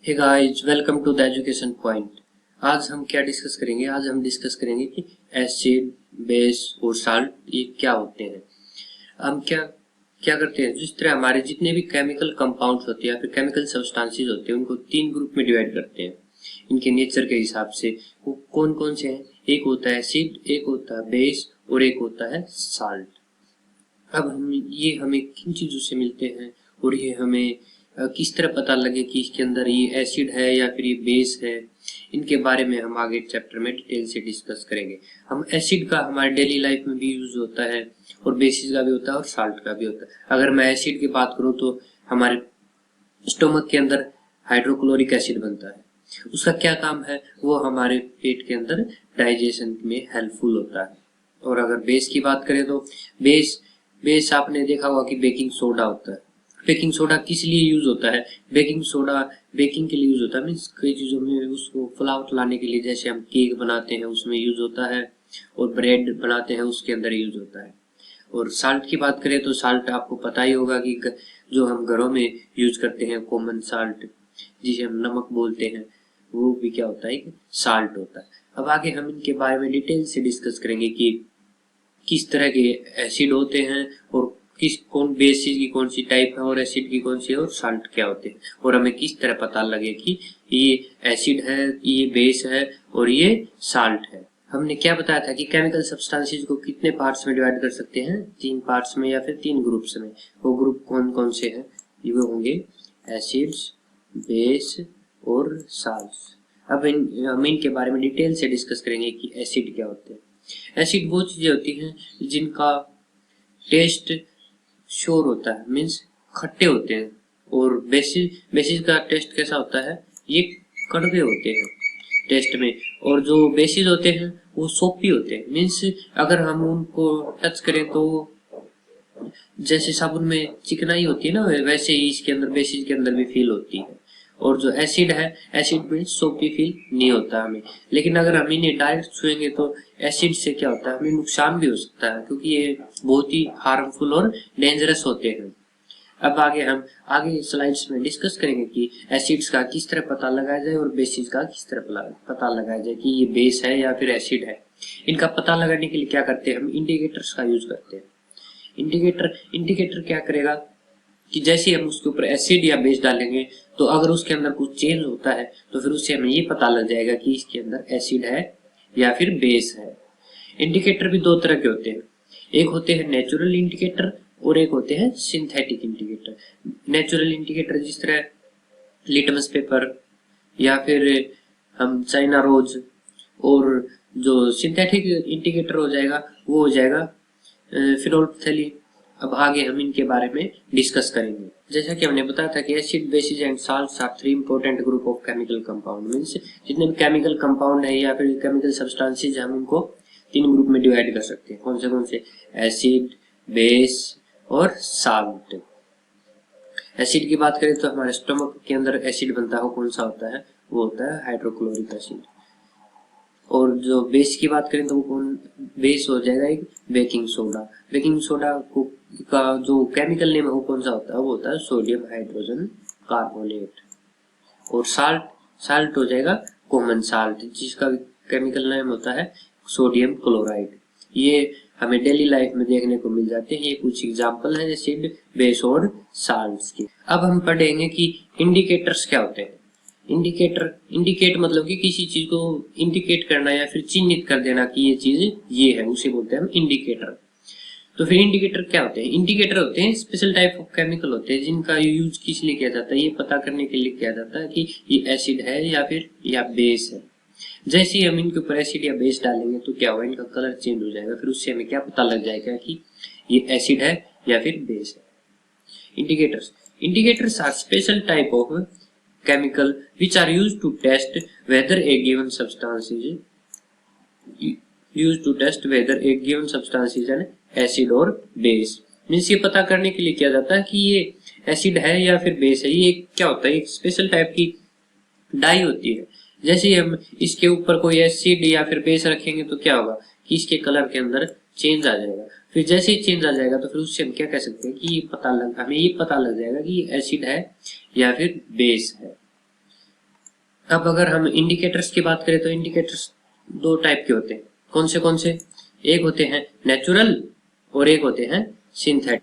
Hey guys, welcome to the education point. आज हम क्या डिस्कस करेंगे? आज हम डिस्कस करेंगे कि एसिड, बेस और साल्ट ये क्या होते हैं। हम क्या क्या करते हैं, जिस तरह हमारे जितने भी केमिकल कंपाउंड्स होते हैं या फिर केमिकल सब्सटेंसेस होते हैं उनको तीन ग्रुप में डिवाइड करते हैं इनके नेचर के हिसाब से। वो कौन कौन से हैं? एक होता है एसिड, एक होता है बेस और एक होता है साल्ट। अब हमें किन चीजों से मिलते हैं और ये हमें किस तरह पता लगे कि इसके अंदर ये एसिड है या फिर ये बेस है, इनके बारे में हम आगे चैप्टर में डिटेल से डिस्कस करेंगे। हम एसिड का हमारे डेली लाइफ में भी यूज होता है और बेसिस का भी होता है और साल्ट का भी होता है। अगर मैं एसिड की बात करूं तो हमारे स्टोमक के अंदर हाइड्रोक्लोरिक एसिड बनता है। उसका क्या काम है? वो हमारे पेट के अंदर डाइजेशन में हेल्पफुल होता है। और अगर बेस की बात करें तो बेस बेस आपने देखा होगा कि बेकिंग सोडा होता है। बेकिंग सोडा किस लिए यूज होता है? बेकिंग सोडा बेकिंग के लिए यूज होता है, मीन्स कई चीजों में उसको फ्लाउट लाने के लिए, जैसे हम केक बनाते हैं उसमें यूज होता है और ब्रेड बनाते हैं उसके अंदर यूज होता है। और साल्ट की बात करें तो साल्ट आपको पता ही होगा कि जो हम घरों में यूज करते हैं कॉमन साल्ट, जिसे हम नमक बोलते हैं, वो भी क्या होता है कि साल्ट होता है। अब आगे हम इनके बारे में डिटेल से डिस्कस करेंगे कि किस तरह के एसिड होते हैं और कौन बेसिस की कौन सी टाइप है और एसिड की कौन सी है और साल्ट क्या होते हैं, और हमें किस तरह पता लगे कि ये एसिड है, ये बेस है और ये साल्ट है। हमने क्या बताया था कि केमिकल सब्सटेंसेस को कितने पार्ट्स में डिवाइड कर सकते हैं? तीन पार्ट्स में या फिर तीन ग्रुप्स में। वो ग्रुप कौन कौन से हैं? ये होंगे एसिड्स, बेस और साल्ट्स। अब हम इनके बारे में डिटेल से डिस्कस करेंगे कि एसिड क्या होते हैं। एसिड वो चीजें होती हैं जिनका टेस्ट श्योर होता है, मीन्स खट्टे होते हैं। और बेसिस बेसिस का टेस्ट कैसा होता है? ये कड़वे होते हैं टेस्ट में। और जो बेसिस होते हैं वो सोपी होते हैं, मीन्स अगर हम उनको टच करें तो जैसे साबुन में चिकनाई होती है ना, वैसे ही इसके अंदर बेसिस के अंदर भी फील होती है। और जो एसिड है, एसिड में सोपी फील नहीं होता हमें। लेकिन अगर हम इन्हें डायरेक्ट छुएंगे तो एसिड से क्या होता है, हमें नुकसान भी हो सकता है, क्योंकि ये बहुत ही हार्मफुल और डेंजरस होते हैं। अब आगे स्लाइड्स में डिस्कस करेंगे कि एसिड्स का किस तरह पता लगाया जाए और बेसिस का किस तरह पता लगाया जाए कि ये बेस है या फिर एसिड है। इनका पता लगाने के लिए क्या करते हैं? हम इंडिकेटर्स का यूज करते हैं। इंडिकेटर क्या करेगा कि जैसे हम उसके ऊपर एसिड या बेस डालेंगे तो अगर उसके अंदर कुछ चेंज होता है तो फिर उससे हमें ये पता लग जाएगा कि इसके अंदर एसिड है या फिर बेस है। इंडिकेटर भी दो तरह के होते हैं, एक होते हैं नेचुरल इंडिकेटर और एक होते हैं सिंथेटिक इंडिकेटर। नेचुरल इंडिकेटर जिस तरह लिटमस पेपर या फिर हम चाइना रोज, और जो सिंथेटिक इंडिकेटर हो जाएगा वो हो जाएगा फिनोल्फथैलीन। अब आगे हम इनके बारे में डिस्कस करेंगे। जैसा कि हमने बताया था कि acid, bases and salts are three important group of chemical compound, means जितने भी केमिकल कंपाउंड है या फिर केमिकल सब्सटेंसेस हम उनको तीन ग्रुप में डिवाइड कर सकते हैं। कौन से? एसिड, बेस और साल्ट। एसिड की बात करें तो हमारे स्टमक के अंदर एसिड बनता है, वो कौन सा होता है? वो होता है हाइड्रोक्लोरिक एसिड। और जो बेस की बात करें तो वो कौन बेस हो जाएगा? एक बेकिंग सोडा। बेकिंग सोडा को का जो केमिकल नेम है वो कौन सा होता है? वो होता है सोडियम हाइड्रोजन कार्बोनेट। और साल्ट हो जाएगा कॉमन साल्ट, जिसका केमिकल नेम होता है सोडियम क्लोराइड। ये हमें डेली लाइफ में देखने को मिल जाते हैं। ये कुछ एग्जाम्पल है एसिड, बेस और साल्ट्स के। अब हम पढ़ेंगे कि इंडिकेटर्स क्या होते हैं। इंडिकेट मतलब कि किसी चीज को इंडिकेट करना या फिर चिन्हित कर देना कि ये चीज ये है, उसे बोलते हैं हम इंडिकेटर। तो फिर इंडिकेटर क्या होते हैं? इंडिकेटर होते हैं स्पेशल टाइप ऑफ केमिकल होते हैं जिनका यूज किस लिए किया जाता है? ये पता करने के लिए किया जाता है कि ये एसिड है या फिर या बेस है। जैसे ही हम इनके ऊपर एसिड या बेस डालेंगे तो क्या होगा? इनका कलर चेंज हो जाएगा, फिर उससे हमें क्या पता लग जाएगा कि ये एसिड है या फिर बेस है। Indicators are special type of chemical which are used to test whether a given substance is an acid or base। Means ये पता करने के लिए किया जाता है कि ये एसिड है या फिर बेस है। ये क्या होता है? एक स्पेशल टाइप की डाई होती है। जैसे ही हम इसके ऊपर कोई एसिड या फिर बेस रखेंगे तो क्या होगा कि इसके कलर के अंदर चेंज आ जाएगा। फिर जैसे ही चेंज आ जाएगा तो फिर उससे हम क्या कह सकते हैं कि हमें ये पता लग जाएगा कि ये एसिड है या फिर बेस है। अब अगर हम इंडिकेटर्स की बात करें तो इंडिकेटर्स दो टाइप के होते हैं। कौन से? एक होते हैं नेचुरल और एक होते हैं सिंथेटिक।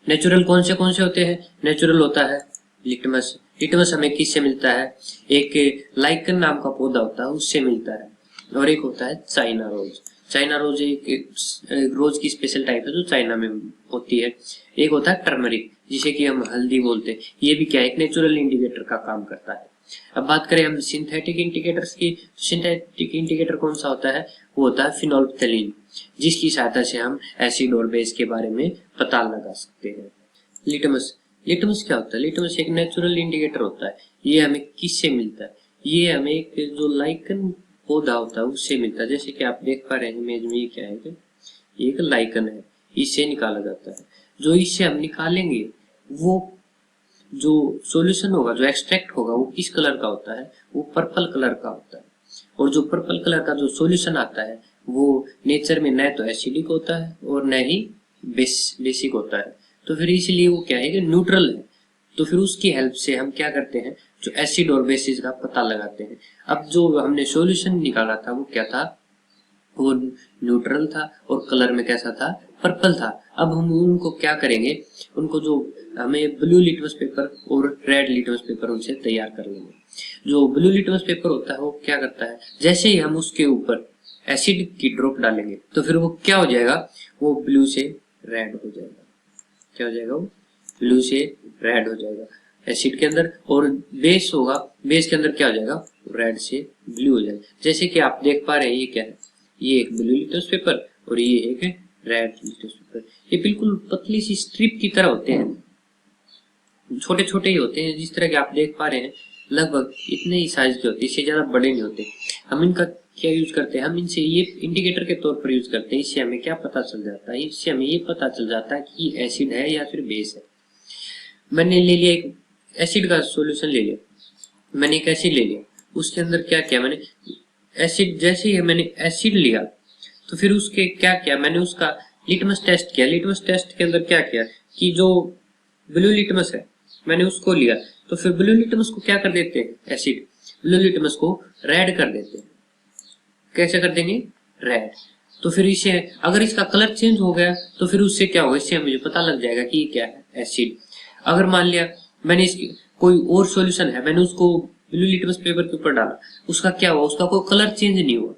नेचुरल कौन से होते हैं? नेचुरल होता है लिटमस। लिटमस हमें किससे मिलता है? एक लाइकन नाम का पौधा होता है, उससे मिलता है। और एक होता है चाइना रोज। चाइना रोज एक रोज की स्पेशल टाइप है जो चाइना में होती है। एक होता है टर्मरिक, जिसे कि हम हल्दी बोलते हैं। ये भी क्या है? एक नेचुरल इंडिकेटर का काम करता है। अब बात करें हम सिंथेटिक इंडिकेटर्स की। सिंथेटिक इंडिकेटर कौन सा होता है? वो होता है फिनोल्फ्थेलीन, जिसकी सहायता से हम एसिड और बेस के बारे में पता लगा सकते हैं। लिटमस। लिटमस क्या होता है? लिटमस एक नेचुरल इंडिकेटर होता है। ये हमें किससे मिलता है? ये हमें एक जो लाइकन पौधा होता है उससे मिलता है। जैसे कि आप देख पा रहे हैं इमेज में, ये क्या है? ये एक लाइकन है, इससे निकाला जाता है। जो इससे हम निकालेंगे वो जो सॉल्यूशन होगा, जो एक्सट्रैक्ट होगा, वो किस कलर का होता है? वो पर्पल कलर का होता है। और जो पर्पल कलर का जो सॉल्यूशन आता है वो नेचर में न तो एसिडिक होता है और न ही बेसिक होता है। तो फिर इसलिए वो क्या है कि न्यूट्रल है। तो फिर उसकी हेल्प से हम क्या करते हैं? जो एसिड और बेसिस का पता लगाते हैं। अब जो हमने सॉल्यूशन निकाला था वो क्या था? वो न्यूट्रल था और कलर में कैसा था? पर्पल था। अब हम उनको क्या करेंगे? उनको जो हमें ब्लू लिटमस पेपर और रेड लिटमस पेपर उनसे तैयार कर लेंगे। जो ब्लू लिटमस पेपर होता है वो क्या करता है? जैसे ही हम उसके ऊपर एसिड की ड्रॉप डालेंगे तो फिर वो क्या हो जाएगा? वो ब्लू से रेड हो जाएगा। क्या हो जाएगा? वो ब्लू से रेड हो जाएगा एसिड के अंदर। और बेस होगा, बेस के अंदर क्या हो जाएगा? रेड से ब्लू हो जाएगा। जैसे कि आप देख पा रहे हैं, ये क्या है? ये एक ब्लू लिटमस पेपर और ये एक रेड लिटमस पेपर। ये बिल्कुल पतली सी स्ट्रिप की तरह होते हैं, छोटे छोटे ही होते हैं। जिस तरह के आप देख पा रहे हैं लगभग इतने ही साइज के होते हैं, इससे ज्यादा बड़े नहीं होते। हम इनका क्या यूज करते हैं? हम इनसे ये इंडिकेटर के तौर पर यूज करते हैं। इससे हमें क्या पता चल जाता है? इससे हमें ये पता चल जाता है कि एसिड है या फिर बेस है। मैंने ले लिया एक एसिड का सॉल्यूशन ले लिया, मैंने एक एसिड ले लिया, उसके अंदर क्या किया मैंने? एसिड, जैसे ही मैंने एसिड लिया तो फिर उसके क्या किया? मैंने उसका लिटमस टेस्ट किया। लिटमस टेस्ट के अंदर क्या किया कि जो ब्लू लिटमस है मैंने उसको लिया, तो फिर ब्लू लिटमस को क्या कर देते हैं? एसिड ब्लू लिटमस को रेड कर देते हैं। कैसे कर देंगे? रेड। तो फिर इसे अगर इसका कलर चेंज हो गया तो फिर उससे क्या होगा? इससे मुझे पता लग जाएगा कि ये क्या है? एसिड। अगर मान लिया मैंने इसकी कोई और सॉल्यूशन है, मैंने उसको ब्लू लिटमस पेपर के ऊपर डाला, उसका क्या हुआ? उसका कोई कलर चेंज नहीं हुआ,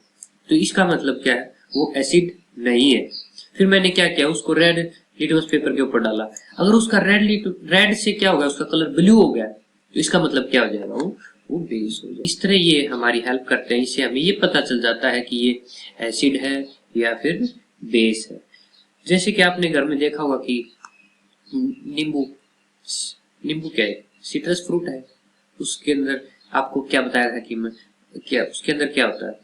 तो इसका मतलब क्या है? वो एसिड नहीं है। फिर मैंने क्या किया? उसको रेड लिटमस पेपर के ऊपर डाला, अगर उसका रेड से क्या हो गया? उसका कलर ब्लू हो गया, तो इसका मतलब क्या हो जाएगा? वो बेस हो जाएगा। इस तरह ये हमारी हेल्प करते हैं। इससे हमें ये पता चल जाता है कि ये एसिड है या फिर बेस है। जैसे कि आपने घर में देखा होगा कि नींबू, नींबू क्या है? सिट्रस फ्रूट है। उसके अंदर आपको क्या बताया था कि क्या उसके अंदर क्या होता है?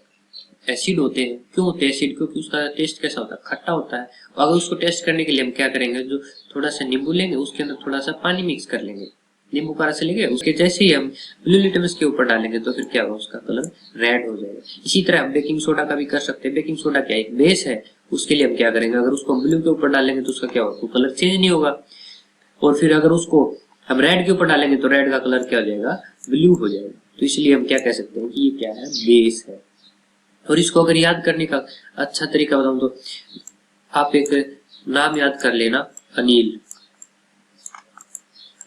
एसिड होते हैं। क्यों होते हैं एसिड? क्योंकि उसका टेस्ट कैसा होता है? खट्टा होता है। और अगर उसको टेस्ट करने के लिए हम क्या करेंगे? जो थोड़ा सा नींबू लेंगे, उसके अंदर थोड़ा सा पानी मिक्स कर लेंगे, नींबू का रस लेंगे, उसके जैसे ही हम ब्लू लिटमस के ऊपर डालेंगे तो फिर क्या होगा? उसका कलर रेड हो जाएगा। इसी तरह हम बेकिंग सोडा का भी कर सकते हैं। बेकिंग सोडा क्या एक बेस है, उसके लिए हम क्या करेंगे? अगर उसको ब्लू के ऊपर डालेंगे तो उसका क्या होगा? कलर चेंज नहीं होगा। और फिर अगर उसको हम रेड के ऊपर डालेंगे तो रेड का कलर क्या हो जाएगा? ब्लू हो जाएगा। तो इसलिए हम क्या कह सकते हैं कि ये क्या है? बेस है। और इसको अगर याद करने का अच्छा तरीका बताऊं तो आप एक नाम याद कर लेना, अनिल।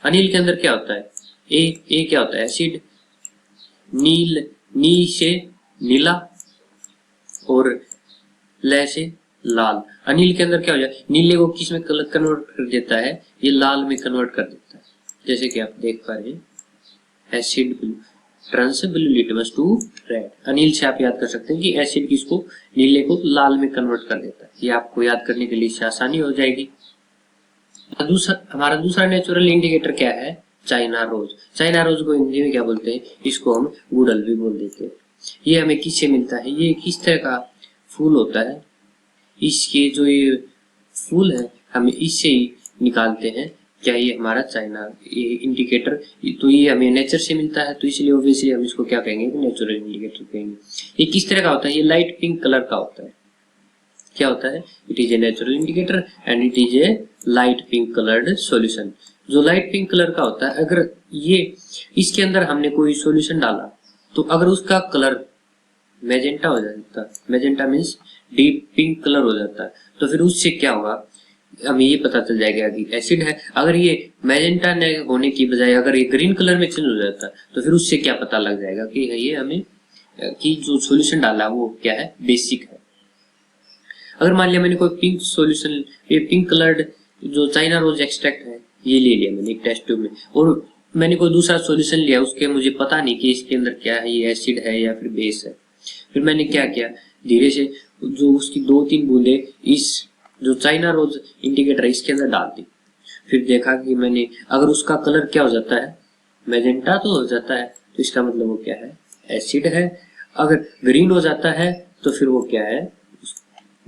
अनिल के अंदर क्या होता है? ए क्या होता है? एसिड। नील, नी से नीला और ल से लाल। अनिल के अंदर क्या हो जाए? नीले को किस में कन्वर्ट कर देता है? ये लाल में कन्वर्ट कर देता है। जैसे कि आप देख पा रहे हैं, acid turns blue litmus to red. Anil से आप याद कर सकते हैं कि एसिड किसको? नीले को लाल में कन्वर्ट कर देता है। ये आपको याद करने के लिए इससे आसानी हो जाएगी। हमारा दूसरा नेचुरल इंडिकेटर क्या है? China rose. चाइना रोज को हिंदी में क्या बोलते हैं? इसको हम गुड़हल भी बोल देते हैं। ये हमें किससे मिलता है? ये किस तरह का फूल होता है? इसके जो ये फूल है हम इससे ही निकालते हैं। क्या ये हमारा चाइना ये इंडिकेटर? तो ये हमें नेचर से मिलता है, तो इसलिए ऑब्वियसली हम इसको क्या कहेंगे? नेचुरल इंडिकेटर कहेंगे। ये किस तरह का होता है? ये लाइट पिंक कलर का होता है। क्या होता है? It is a natural indicator and it is a light pink coloured solution. जो लाइट पिंक कलर का होता है, अगर ये इसके अंदर हमने कोई सॉल्यूशन डाला तो अगर उसका कलर मैजेंटा हो जाता, magenta means deep pink colour हो जाता, तो फिर उससे क्या होगा, हमें ये पता चल जाएगा कि एसिड है। अगर ये मैजेंटा होने की बजाय अगर ये ग्रीन कलर में चेंज हो जाता, तो फिर उससे क्या पता लग जाएगा कि ये हमें कि जो सॉल्यूशन डाला वो क्या है, बेसिक है। अगर मान लिया मैंने कोई पिंक सॉल्यूशन, ये पिंक कलर्ड जो चाइना रोज एक्सट्रैक्ट है ये ले लिया मैंने एक टेस्ट ट्यूब में, और मैंने कोई दूसरा सॉल्यूशन लिया, उसके मुझे पता नहीं कि इसके अंदर क्या है, ये एसिड है या फिर बेस है। फिर मैंने क्या किया, धीरे से जो उसकी 2-3 बूंदे इस जो चाइना रोज इंडिकेटर इसके अंदर डाल दी। फिर देखा कि मैंने अगर उसका कलर क्या हो जाता है, मैजेंटा तो हो जाता है, तो इसका मतलब वो क्या है, एसिड है। अगर ग्रीन हो जाता है तो फिर वो क्या है,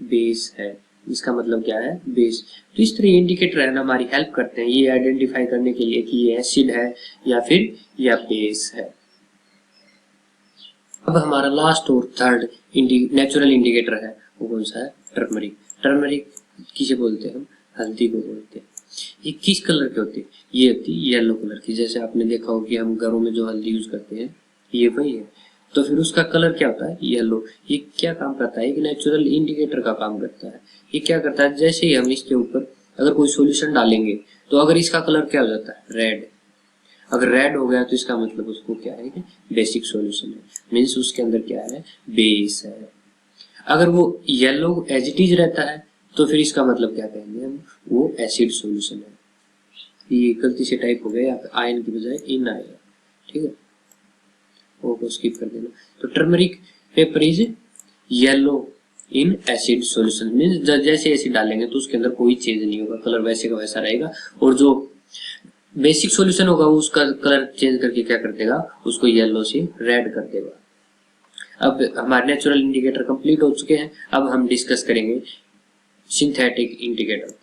बेस है। इसका मतलब क्या है, बेस। तो इस तरह इंडिकेटर है ना हमारी हेल्प करते हैं ये आइडेंटिफाई करने के लिए कि ये एसिड है या फिर या बेस है। अब हमारा लास्ट और थर्ड नेचुरल इंडिकेटर है, वो कौन सा है, टर्मरिक। टर्मरिक किसे बोलते हैं हम, हल्दी को बोलते हैं। ये किस कलर के होते हैं, ये होती है येलो कलर की। जैसे आपने देखा हो कि हम घरों में जो हल्दी यूज करते हैं ये वही है, तो फिर उसका कलर क्या होता है, येलो। ये क्या काम करता है, एक नेचुरल इंडिकेटर का काम करता है। ये क्या करता है, जैसे ही हम इसके ऊपर अगर कोई सॉल्यूशन डालेंगे तो अगर इसका कलर क्या हो जाता है, रेड। अगर रेड हो गया तो इसका मतलब उसको क्या है कि बेसिक सॉल्यूशन है, मीन्स उसके अंदर क्या है, बेस है। अगर वो येलो एज इट इज रहता है तो फिर इसका मतलब क्या कहेंगे हम, वो एसिड सॉल्यूशन है। ये गलती से टाइप हो गया, यहाँ पे आयन की बजाय इन आएगा, ठीक है, वो को स्किप कर देना। तो turmeric paper is yellow in acid solution, means जैसे एसिड डालेंगे तो उसके अंदर कोई चेंज नहीं होगा, कलर वैसे का वैसा रहेगा, और जो बेसिक सॉल्यूशन होगा वो उसका कलर चेंज करके क्या कर देगा, उसको येलो से रेड कर देगा। अब हमारे नेचुरल इंडिकेटर कंप्लीट हो चुके हैं। अब हम डिस्कस करेंगे सिंथेटिक इंडिकेटर।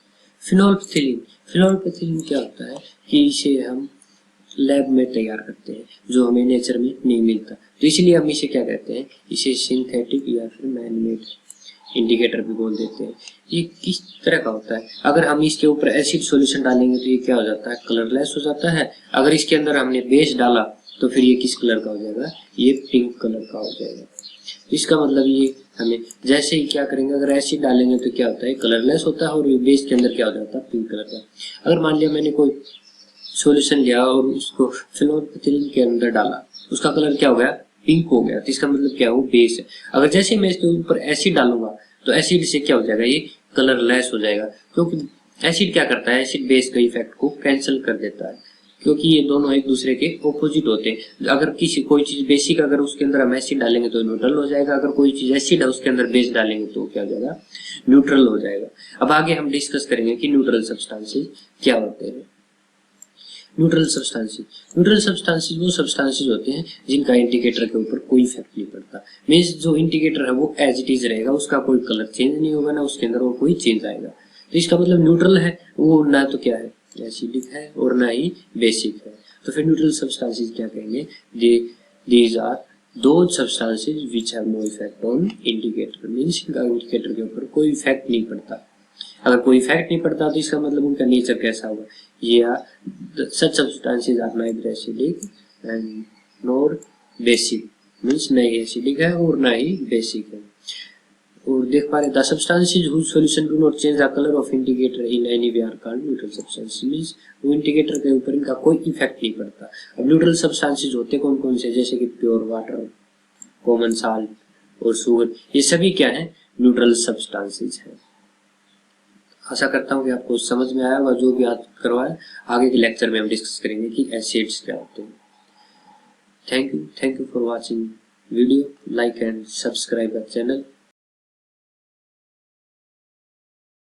फिनोल्फिथिलीन। फिनोल्फिथिलीन क्या होता है कि इसे हम लैब में तैयार करते हैं, जो हमें नेचर में नहीं मिलता, तो इसलिए हम इसे क्या कहते हैं, इसे सिंथेटिक या फिर मैनमेड इंडिकेटर भी बोल देते हैं। ये किस तरह का होता है, अगर हम इसके ऊपर एसिड सॉल्यूशन डालेंगे तो ये क्या हो जाता है, कलरलेस हो जाता है। अगर इसके अंदर हमने बेस डाला तो फिर ये किस कलर का हो जाएगा, ये पिंक कलर का हो जाएगा। इसका मतलब ये हमें जैसे ही क्या करेंगे, अगर एसिड डालेंगे तो क्या होता है, कलरलेस होता है, और ये बेस के अंदर क्या हो जाता है, पिंक कलर का। अगर मान लिया मैंने कोई सॉल्यूशन लिया और उसको फिनोल्फिथिलीन के अंदर डाला, उसका कलर क्या हो गया, पिंक हो गया, तो इसका मतलब क्या हो, बेस है। अगर जैसे मैं इसके ऊपर एसिड डालूंगा तो एसिड से क्या हो जाएगा, ये कलरलेस हो जाएगा, क्योंकि एसिड क्या करता है, एसिड बेस का इफेक्ट को कैंसिल कर देता है, क्योंकि ये दोनों एक दूसरे के ऑपोजिट होते हैं। अगर किसी कोई चीज बेसिक अगर उसके अंदर हम एसिड डालेंगे तो न्यूट्रल हो जाएगा, अगर कोई चीज एसिड है उसके अंदर बेस डालेंगे तो क्या हो जाएगा, न्यूट्रल हो जाएगा। अब आगे हम डिस्कस करेंगे कि न्यूट्रल सब्सटेंसेस क्या होते हैं। न्यूट्रल सब्सटेंसेस वो सब्सटेंसेस होते हैं जिनका इंडिकेटर के ऊपर कोई इफेक्ट नहीं पड़ता, मींस जो इंडिकेटर है वो एज इट इज रहेगा, उसका कोई कलर चेंज नहीं होगा, ना उसके अंदर वो कोई चेंज आएगा। तो इसका मतलब न्यूट्रल है, वो ना तो क्या है, एसिडिक है, और ना ही बेसिक है। तो फिर न्यूट्रल सब्सटेंसेस क्या कहेंगे, these are those substances which have no effect on indicator, means इनका इंडिकेटर के ऊपर कोई इफेक्ट नहीं पड़ता। अगर कोई इफेक्ट नहीं पड़ता तो इसका मतलब उनका नेचर कैसा होगा, ये such substances are neither acidic and nor basic, means ना ही एसिडिक है और ना ही बेसिक है। और देख पा रहे the substances whose solution do not change the color of indicator in any way are called neutral substances, means वो इंडिकेटर के ऊपर इनका कोई इफेक्ट नहीं पड़ता। अब न्यूट्रल सब्सटेंसेस होते कौन कौन से, जैसे कि प्योर वाटर, कॉमन साल्ट और शुगर, ये सभी क्या है, न्यूट्रल सब्सटेंसेस है। आशा करता हूँ कि आपको समझ में आया होगा जो भी आज करवाया। आगे के लेक्चर में हम डिस्कस करेंगे कि एसिड्स क्या होते हैं। Thank you for watching video, like and subscribe our channel.